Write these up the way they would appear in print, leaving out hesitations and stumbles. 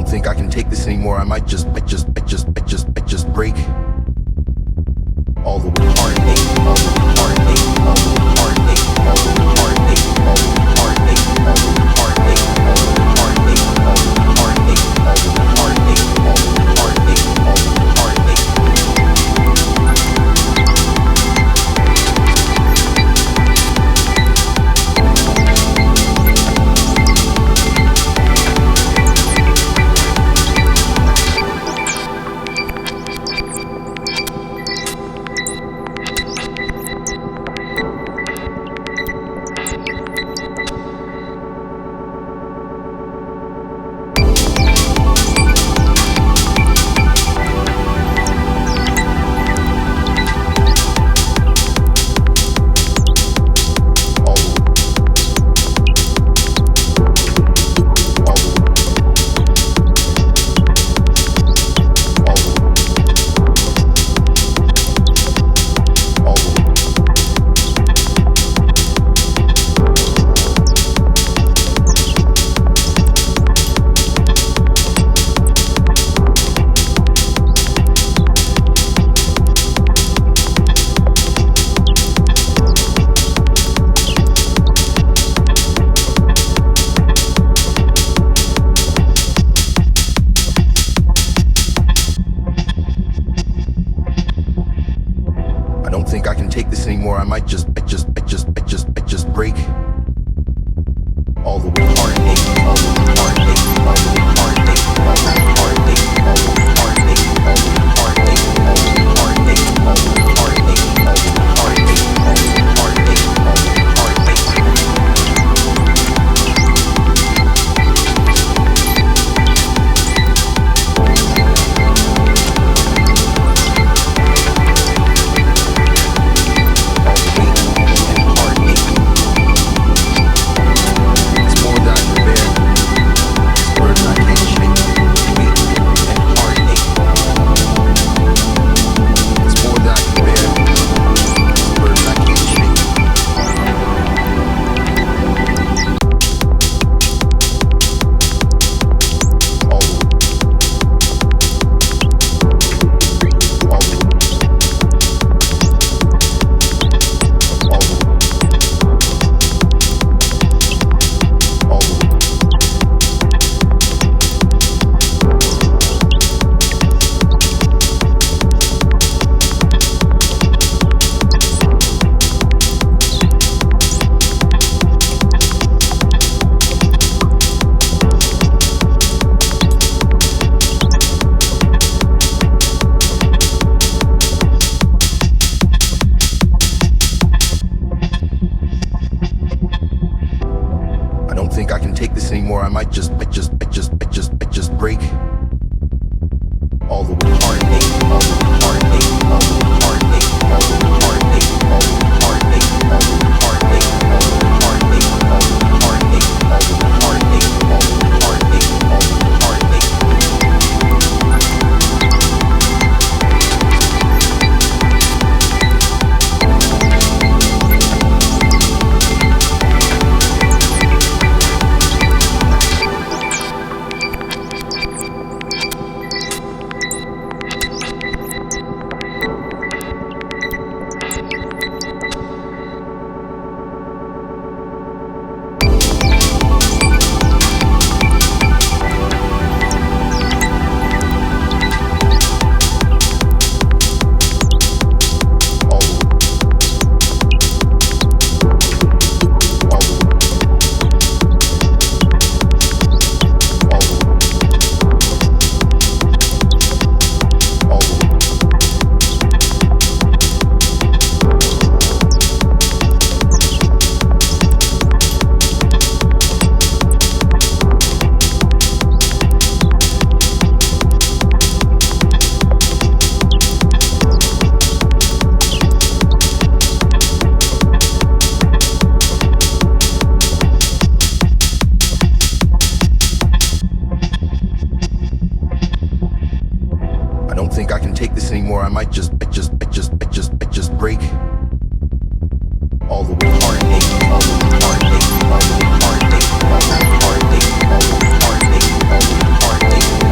don't think I can take this anymore. I might just break all the heartache, all the heartache, all the heartache, all the heartache, all the heartache, all the heartache, all the heartache, all the heartache, all the heartache, all the heartache, all the heartache. Think I can take this anymore. I might just break all the heartache, all the heartache, all the heartache, all the heartache, all the heartache, all the heartache, all the heartache, all the heartache, all the heartache, all the heartache, all the heartache. Think I can take this anymore. I might just break all the heartache, all the heartache, all the heartache, all the heartache, all the heartache, all the heartache, all the heartache, all the heartache, all the heartache, all the heartache, all the heartache. Think I can take this anymore. I might just break all the heartache, all the heartache, all the heartache, all the heartache, all the heartache, all the heartache.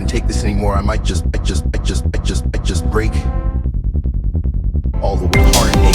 can take this anymore. I might just break all the way heartache.